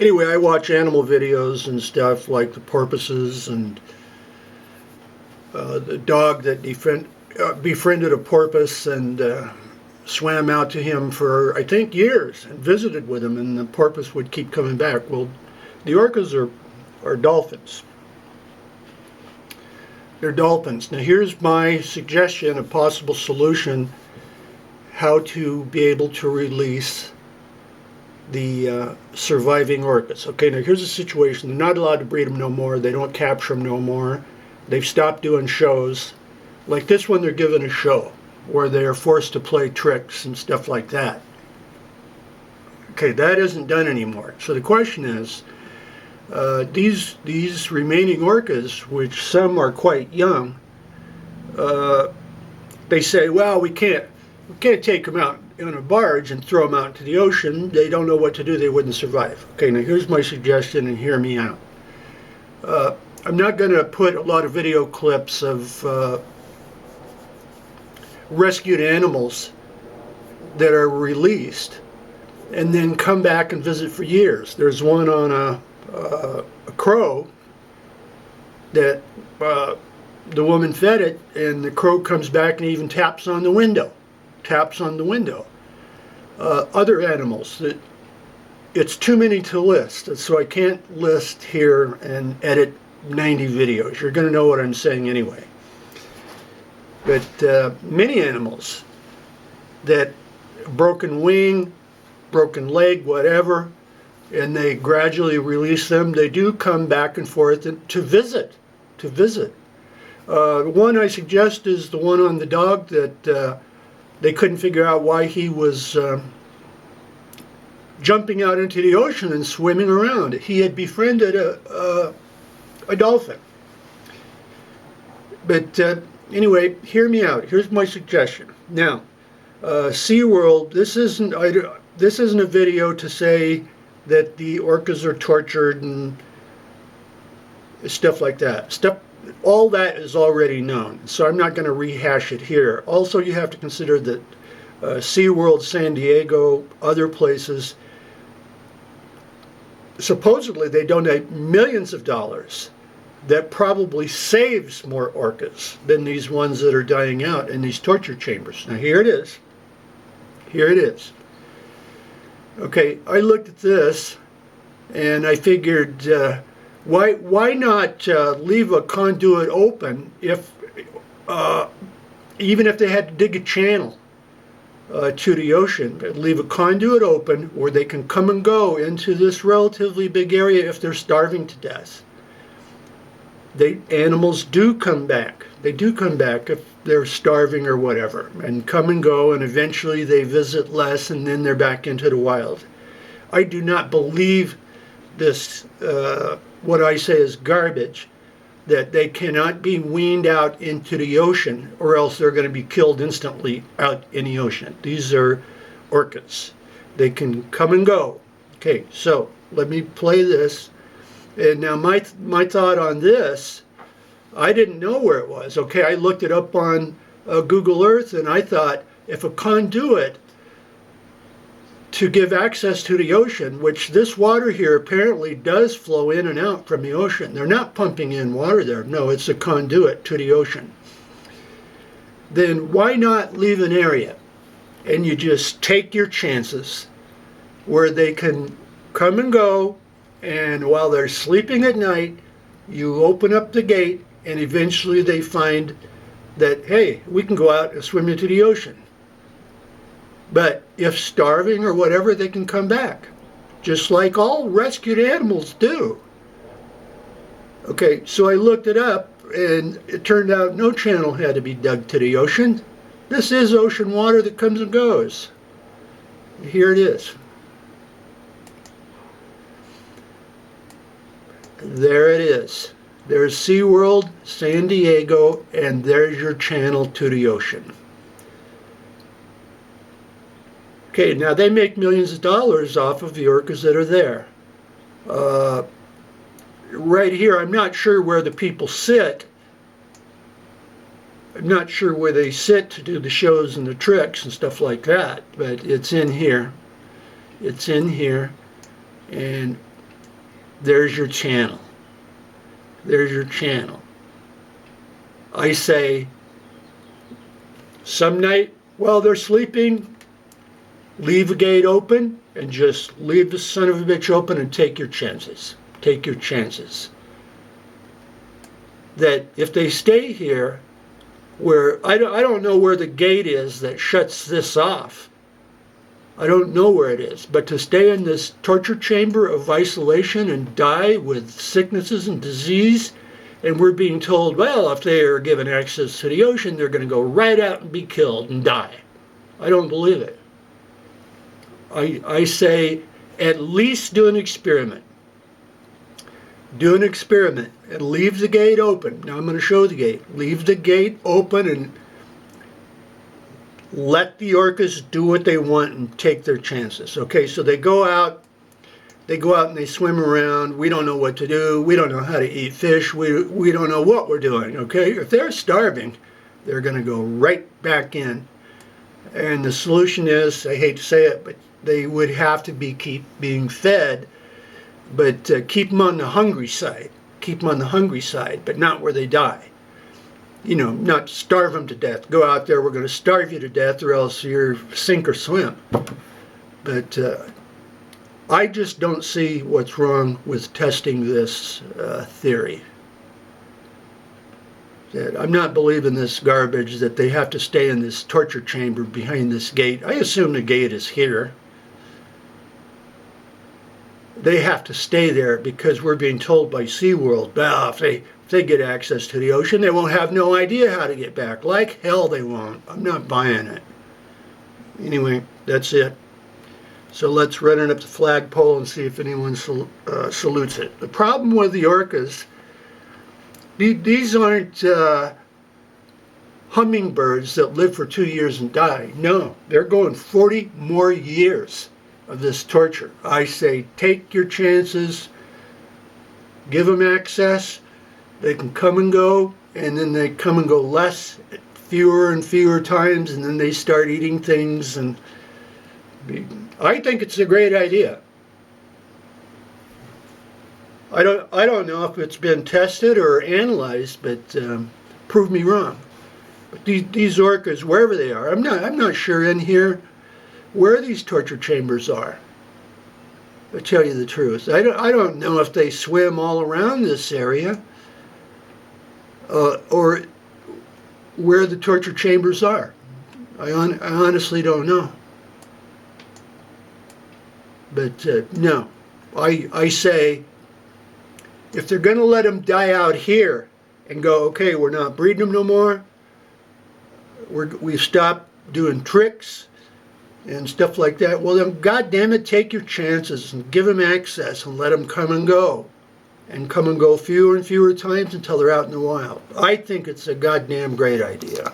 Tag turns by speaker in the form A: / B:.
A: Anyway, I watch animal videos and stuff like the porpoises and the dog that befriended a porpoise and swam out to him for, I think, years and visited with him, and the porpoise would keep coming back. Well, the orcas are dolphins. They're dolphins. Now, here's my suggestion, a possible solution, how to be able to release the surviving orcas. Okay, now here's the situation. They're not allowed to breed them no more. They don't capture them no more. They've stopped doing shows. Like this one, they're given a show where they're forced to play tricks and stuff like that. Okay, that isn't done anymore. So the question is, these remaining orcas, which some are quite young, they say, well, we can't take them out in a barge and throw them out into the ocean. They don't know what to do. They wouldn't survive. Okay, now here's my suggestion, and hear me out. I'm not going to put a lot of video clips of rescued animals that are released and then come back and visit for years. There's one on a crow that the woman fed it, and the crow comes back and even taps on the window. Other animals that it's too many to list, so I can't list here and edit 90 videos. You're going to know what I'm saying anyway. But many animals that broken wing, broken leg, whatever, and they gradually release them, they do come back and forth to visit. The one I suggest is the one on the dog that they couldn't figure out why he was jumping out into the ocean and swimming around. He had befriended a dolphin. But anyway, hear me out. Here's my suggestion. Now, SeaWorld, this isn't a video to say that the orcas are tortured and stuff like that. All that is already known, so I'm not going to rehash it here. Also, you have to consider that SeaWorld, San Diego, other places, supposedly they donate millions of dollars. That probably saves more orcas than these ones that are dying out in these torture chambers. Now here it is. Okay, I looked at this and I figured, why not leave a conduit open if, even if they had to dig a channel to the ocean, leave a conduit open where they can come and go into this relatively big area if they're starving to death. Animals do come back. They do come back if they're starving or whatever, and come and go, and eventually they visit less, and then they're back into the wild. I do not believe this, what I say is garbage, that they cannot be weaned out into the ocean or else they're going to be killed instantly out in the ocean. These are orcas. They can come and go. Okay, so let me play this. And now my thought on this, I didn't know where it was. Okay, I looked it up on Google Earth, and I thought if a conduit to give access to the ocean, which this water here apparently does flow in and out from the ocean. They're not pumping in water there. No, it's a conduit to the ocean. Then why not leave an area and you just take your chances where they can come and go, and while they're sleeping at night, you open up the gate, and eventually they find that, hey, we can go out and swim into the ocean. But if starving or whatever, they can come back, just like all rescued animals do. Okay, so I looked it up, and it turned out no channel had to be dug to the ocean. This is ocean water that comes and goes. Here it is. There it is. There's SeaWorld, San Diego, and there's your channel to the ocean. Okay, now they make millions of dollars off of the orcas that are there. Right here, I'm not sure where the people sit. I'm not sure where they sit to do the shows and the tricks and stuff like that, but it's in here. It's in here. And there's your channel. There's your channel. I say, some night while they're sleeping, leave the gate open and just leave the son of a bitch open and take your chances. Take your chances. That if they stay here, where I don't know where the gate is that shuts this off. I don't know where it is. But to stay in this torture chamber of isolation and die with sicknesses and disease, and we're being told, well, if they are given access to the ocean, they're going to go right out and be killed and die. I don't believe it. I say at least do an experiment. Do an experiment and leave the gate open. Now I'm going to show the gate. Leave the gate open and let the orcas do what they want and take their chances. Okay, so they go out and they swim around. We don't know what to do. We don't know how to eat fish. We don't know what we're doing. Okay, if they're starving, they're going to go right back in. And the solution is, I hate to say it, but they would have to keep being fed, but keep them on the hungry side. Keep them on the hungry side, but not where they die. You know, not starve them to death. Go out there, we're going to starve you to death, or else you're sink or swim. But I just don't see what's wrong with testing this theory. That I'm not believing this garbage that they have to stay in this torture chamber behind this gate. I assume the gate is here. They have to stay there because we're being told by SeaWorld, well, if they get access to the ocean, they won't have no idea how to get back. Like hell they won't. I'm not buying it. Anyway, that's it. So let's run it up the flagpole and see if anyone salutes it. The problem with the orcas, these aren't hummingbirds that live for 2 years and die. No, they're going 40 more years of this torture. I say take your chances, give them access, they can come and go, and then they come and go less, fewer and fewer times, and then they start eating things, and I think it's a great idea. I don't know if it's been tested or analyzed, but prove me wrong. But these orcas, wherever they are, I'm not sure in here where these torture chambers are. I tell you the truth. I don't know if they swim all around this area or where the torture chambers are. I honestly don't know. But no, I say if they're going to let them die out here and go, okay, we're not breeding them no more, we've stopped doing tricks and stuff like that, well then, God damn it, take your chances and give them access and let them come and go fewer and fewer times until they're out in the wild. I think it's a goddamn great idea.